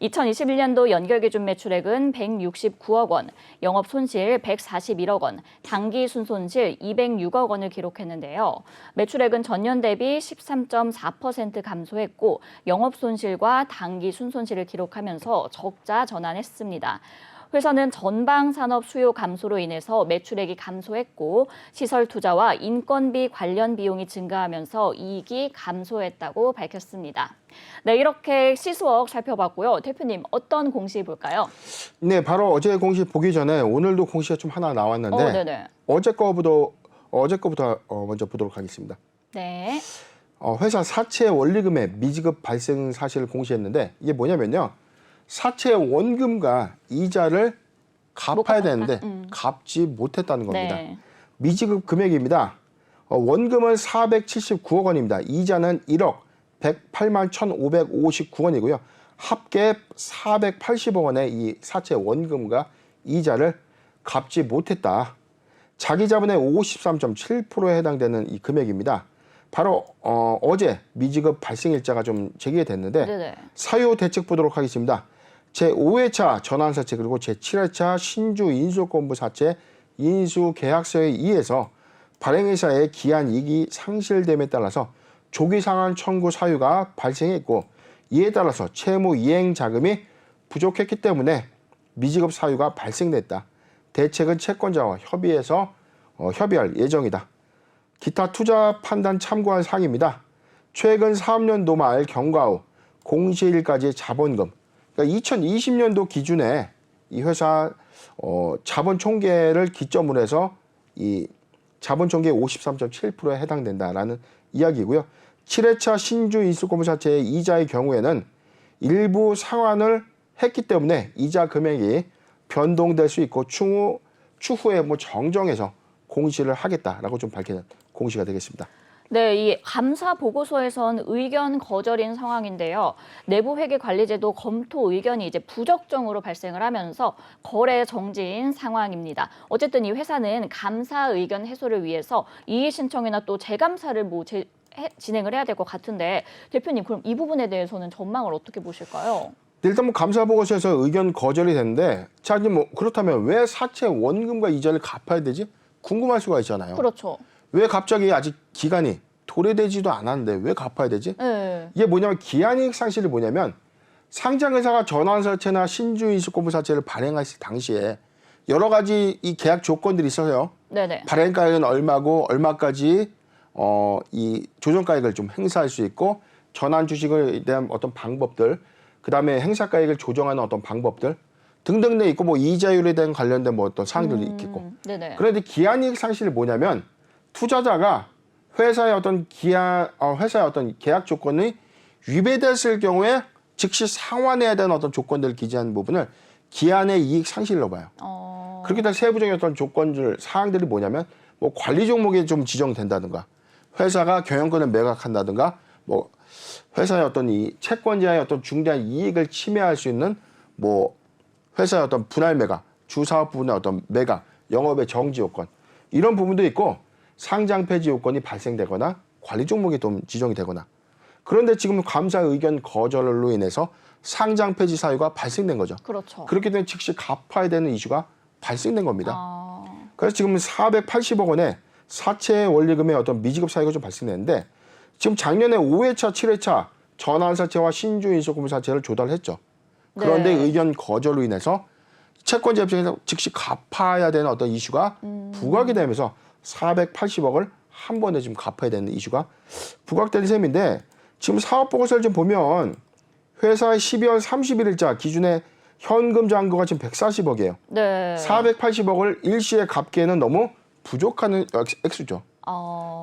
2021년도 연결기준 매출액은 169억 원, 영업 손실 141억 원, 당기 순손실 206억 원을 기록했는데요. 매출액은 전년 대비 13.4% 감소했고 영업 손실과 당기 순손실을 기록하면서 적자 전환했습니다. 회사는 전방 산업 수요 감소로 인해서 매출액이 감소했고 시설 투자와 인건비 관련 비용이 증가하면서 이익이 감소했다고 밝혔습니다. 네, 이렇게 시스웍 살펴봤고요. 대표님, 어떤 공시 볼까요? 네, 바로 어제 공시 보기 전에 오늘도 공시가 좀 하나 나왔는데 네네. 어제 거부터 먼저 보도록 하겠습니다. 네. 회사 사채 원리금의 미지급 발생 사실을 공시했는데 이게 뭐냐면요. 사채 원금과 이자를 갚아야 되는데 갚지 못했다는 겁니다. 네. 미지급 금액입니다. 원금은 479억 원입니다. 이자는 1억 108만 1,559원이고요. 합계 480억 원의 이 사채 원금과 이자를 갚지 못했다. 자기 자본의 53.7%에 해당되는 이 금액입니다. 바로 어제 미지급 발생일자가 좀 제기가 됐는데 네네. 사유 대책 보도록 하겠습니다. 제5회차 전환사채 그리고 제7회차 신주 인수권부 사채 인수계약서에 의해서 발행회사의 기한 이익이 상실됨에 따라서 조기상환 청구 사유가 발생했고 이에 따라서 채무 이행 자금이 부족했기 때문에 미지급 사유가 발생됐다. 대책은 채권자와 협의해서 협의할 예정이다. 기타 투자 판단 참고할 사항입니다. 최근 사업년도 말 경과 후 공시일까지 자본금, 그러니까 2020년도 기준에 이 회사 자본 총계를 기점으로 해서 이 자본 총계의 53.7%에 해당된다라는 이야기고요. 7회차 신주 인수권부사채의 이자의 경우에는 일부 상환을 했기 때문에 이자 금액이 변동될 수 있고 추후에 정정해서 공시를 하겠다라고 좀 밝히는 공시가 되겠습니다. 네, 이 감사 보고서에선 의견 거절인 상황인데요. 내부 회계 관리제도 검토 의견이 이제 부적정으로 발생을 하면서 거래 정지인 상황입니다. 어쨌든 이 회사는 감사 의견 해소를 위해서 이의 신청이나 또 재감사를 진행을 해야 될 것 같은데 대표님 그럼 이 부분에 대해서는 전망을 어떻게 보실까요? 일단 뭐 감사 보고서에서 의견 거절이 됐는데 자 이제 뭐 그렇다면 왜 사채 원금과 이자를 갚아야 되지? 궁금할 수가 있잖아요. 그렇죠. 왜 갑자기 아직 기간이 도래되지도 않았는데 왜 갚아야 되지? 네. 이게 뭐냐면 기한이익 상실이 뭐냐면 상장회사가 전환사채나 신주인수권부사채를 발행했을 당시에 여러 가지 이 계약 조건들이 있어요. 네네. 발행가액은 얼마고 얼마까지 이 조정가액을 좀 행사할 수 있고 전환 주식에 대한 어떤 방법들, 그다음에 행사가액을 조정하는 어떤 방법들 등등 돼 있고 뭐 이자율에 대한 관련된 뭐 어떤 사항들도 있겠고. 네네. 그런데 기한이익 상실이 뭐냐면 투자자가 회사의 어떤 회사의 어떤 계약 조건이 위배됐을 경우에 즉시 상환해야 되는 어떤 조건들을 기재하는 부분을 기한의 이익 상실로 봐요. 그렇게 되면 세부적인 어떤 조건들 사항들이 뭐냐면 뭐 관리 종목에 좀 지정된다든가 회사가 경영권을 매각한다든가 뭐 회사의 어떤 이 채권자의 어떤 중대한 이익을 침해할 수 있는 뭐 회사의 어떤 분할 매각, 주사업 부분의 어떤 매각, 영업의 정지 요건 이런 부분도 있고 상장 폐지 요건이 발생되거나 관리 종목이 좀 지정이 되거나 그런데 지금 감사 의견 거절로 인해서 상장 폐지 사유가 발생된 거죠. 그렇죠. 그렇게 되면 즉시 갚아야 되는 이슈가 발생된 겁니다. 그래서 지금 480억 원의 사채 원리금의 어떤 미지급 사유가 좀 발생했는데 지금 작년에 5회차, 7회차 전환사채와 신주인수권부사채를 조달했죠. 그런데 네. 의견 거절로 인해서 채권자 입장에서 즉시 갚아야 되는 어떤 이슈가 부각이 되면서 480억을 한 번에 지금 갚아야 되는 이슈가 부각된 셈인데 지금 사업보고서를 좀 보면 회사의 12월 31일자 기준의 현금 잔고가 지금 140억이에요. 네. 480억을 일시에 갚기에는 너무 부족한 액수죠.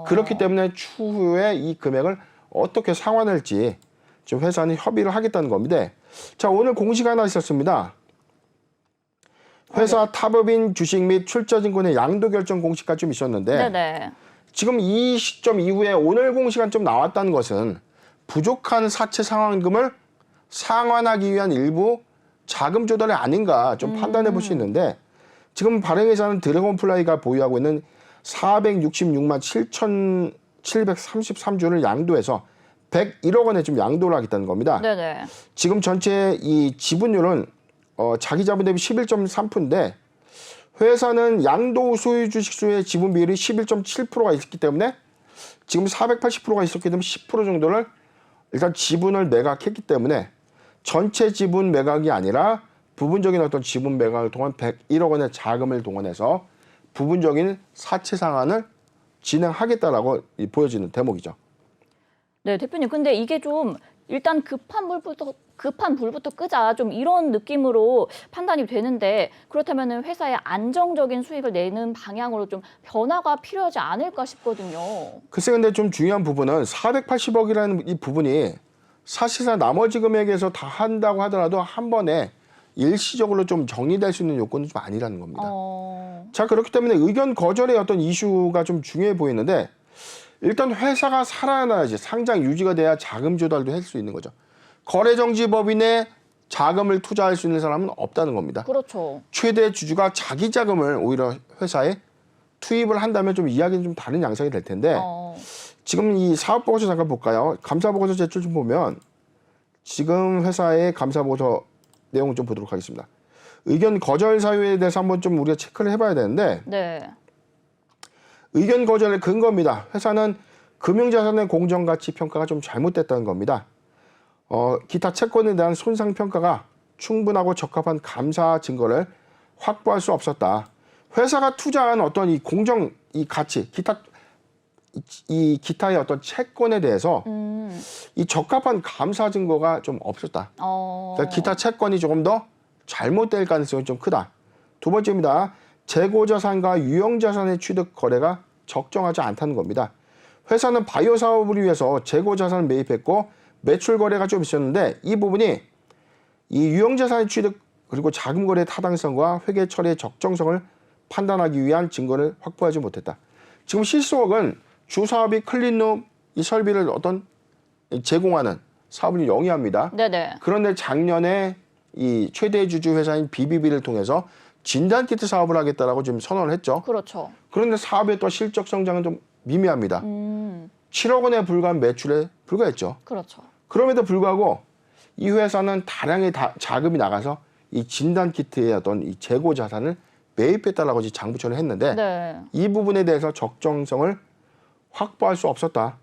그렇기 때문에 추후에 이 금액을 어떻게 상환할지 지금 회사는 협의를 하겠다는 겁니다. 자, 오늘 공시가 하나 있었습니다. 회사 탑업인 주식 및 출자증권의 양도 결정 공시가 좀 있었는데 네네. 지금 이 시점 이후에 오늘 공시가 좀 나왔다는 것은 부족한 사채 상환금을 상환하기 위한 일부 자금 조달이 아닌가 좀 판단해 볼 수 있는데 지금 발행회사는 드래곤플라이가 보유하고 있는 466만 7,733주를 양도해서 101억 원에 좀 양도를 하겠다는 겁니다. 네네. 지금 전체 이 지분율은 자기 자본 대비 11.3%인데 회사는 양도 소유 주식 수의 지분 비율이 11.7%가 있기 때문에 지금 480%가 있었기 때문에 10% 정도를 일단 지분을 매각했기 때문에 전체 지분 매각이 아니라 부분적인 어떤 지분 매각을 통한 101억 원의 자금을 동원해서 부분적인 사채 상환을 진행하겠다라고 보여지는 대목이죠. 네, 대표님. 근데 이게 좀 일단 급한 불부터 끄자 좀 이런 느낌으로 판단이 되는데 그렇다면 회사의 안정적인 수익을 내는 방향으로 좀 변화가 필요하지 않을까 싶거든요. 글쎄 근데 좀 중요한 부분은 480억이라는 이 부분이 사실상 나머지 금액에서 다 한다고 하더라도 한 번에 일시적으로 좀 정리될 수 있는 요건은 좀 아니라는 겁니다. 자, 그렇기 때문에 의견 거절의 어떤 이슈가 좀 중요해 보이는데 일단 회사가 살아나야지 상장 유지가 돼야 자금 조달도 할 수 있는 거죠. 거래정지법인에 자금을 투자할 수 있는 사람은 없다는 겁니다. 그렇죠. 최대 주주가 자기 자금을 오히려 회사에 투입을 한다면 좀 이야기는 좀 다른 양상이 될 텐데 지금 이 사업보고서 잠깐 볼까요? 감사보고서 제출 좀 보면 지금 회사의 감사보고서 내용을 좀 보도록 하겠습니다. 의견 거절 사유에 대해서 한번 좀 우리가 체크를 해봐야 되는데 네. 의견 거절의 근거입니다. 회사는 금융자산의 공정가치 평가가 좀 잘못됐다는 겁니다. 기타 채권에 대한 손상 평가가 충분하고 적합한 감사 증거를 확보할 수 없었다. 회사가 투자한 어떤 이 공정 이 가치 기타의 어떤 채권에 대해서 이 적합한 감사 증거가 좀 없었다. 그러니까 기타 채권이 조금 더 잘못될 가능성이 좀 크다. 두 번째입니다. 재고자산과 유형자산의 취득 거래가 적정하지 않다는 겁니다. 회사는 바이오 사업을 위해서 재고자산을 매입했고 매출 거래가 좀 있었는데 이 부분이 이 유형자산의 취득 그리고 자금 거래의 타당성과 회계 처리의 적정성을 판단하기 위한 증거를 확보하지 못했다. 지금 시스웍은 주사업이 클린룸 이 설비를 제공하는 사업을 영위합니다. 네네. 그런데 작년에 이 최대 주주 회사인 BBB를 통해서 진단키트 사업을 하겠다라고 지금 선언을 했죠. 그렇죠. 그런데 사업의 또 실적 성장은 좀 미미합니다. 7억 원에 불과한 매출에 불과했죠. 그렇죠. 그럼에도 불구하고 이 회사는 다량의 자금이 나가서 이 진단키트의 이 재고 자산을 매입했다라고 장부처를 했는데 네. 이 부분에 대해서 적정성을 확보할 수 없었다.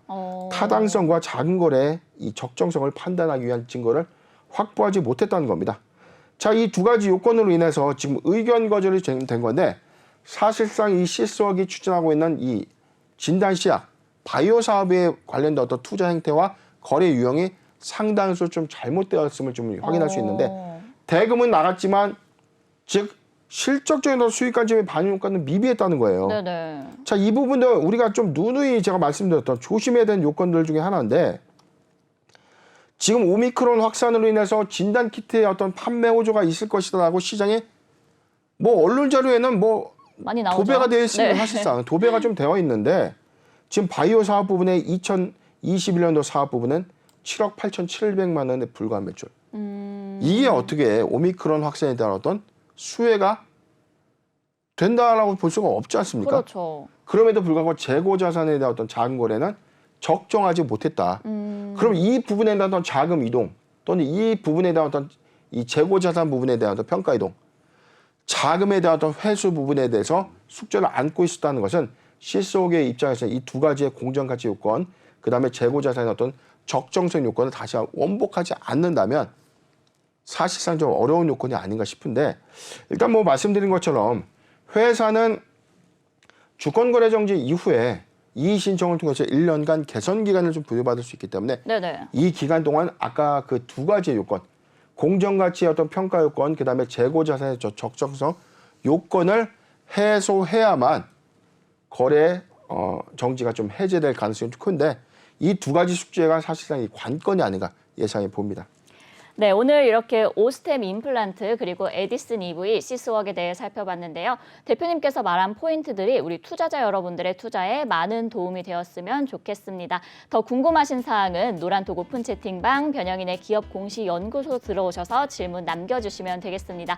타당성과 자금 거래의 이 적정성을 판단하기 위한 증거를 확보하지 못했다는 겁니다. 자, 이 두 가지 요건으로 인해서 지금 의견 거절이 된 건데 사실상 이 시스웍이 추진하고 있는 이 진단시약 바이오 사업에 관련된 투자 행태와 거래 유형이 상당수 좀 잘못되었음을 좀 확인할 수 있는데 대금은 나갔지만 즉 실적적인 수익관점의 반영 효과는 미비했다는 거예요. 네네. 자, 이 부분도 우리가 좀 누누이 제가 말씀드렸던 조심해야 되는 요건들 중에 하나인데 지금 오미크론 확산으로 인해서 진단키트의 판매 호조가 있을 것이다라고 시장에 언론 자료에는 많이 나오죠. 도배가 되어 있습니다. 네. 사실상 도배가 좀 되어 있는데 지금 바이오 사업 부분의 2021년도 사업 부분은 7억 8,700만 원에 불과한 매출. 이게 어떻게 오미크론 확산에 따른 수혜가 된다라고 볼 수가 없지 않습니까? 그렇죠. 그럼에도 불구하고 재고 자산에 대한 자금 거래는 적정하지 못했다. 그럼 이 부분에 대한 자금 이동 또는 이 부분에 대한 이 재고 자산 부분에 대한 평가 이동, 자금에 대한 회수 부분에 대해서 숙제를 안고 있었다는 것은 시스웍의 입장에서 이 두 가지의 공정 가치 요건, 그다음에 재고 자산의 적정성 요건을 다시 원복하지 않는다면 사실상 좀 어려운 요건이 아닌가 싶은데 일단 말씀드린 것처럼 회사는 주권거래 정지 이후에 이의 신청을 통해서 1년간 개선 기간을 좀 부여받을 수 있기 때문에 네네. 이 기간 동안 아까 그 두 가지의 요건, 공정가치의 평가 요건, 그다음에 재고 자산의 적정성 요건을 해소해야만 거래 정지가 좀 해제될 가능성이 좀 큰데 이 두 가지 숙제가 사실상 이 관건이 아닌가 예상해 봅니다. 네, 오늘 이렇게 오스템 임플란트 그리고 에디슨 EV, 시스웍에 대해 살펴봤는데요. 대표님께서 말한 포인트들이 우리 투자자 여러분들의 투자에 많은 도움이 되었으면 좋겠습니다. 더 궁금하신 사항은 노란톡 오픈 채팅방 변영인의 기업 공시 연구소 들어오셔서 질문 남겨주시면 되겠습니다.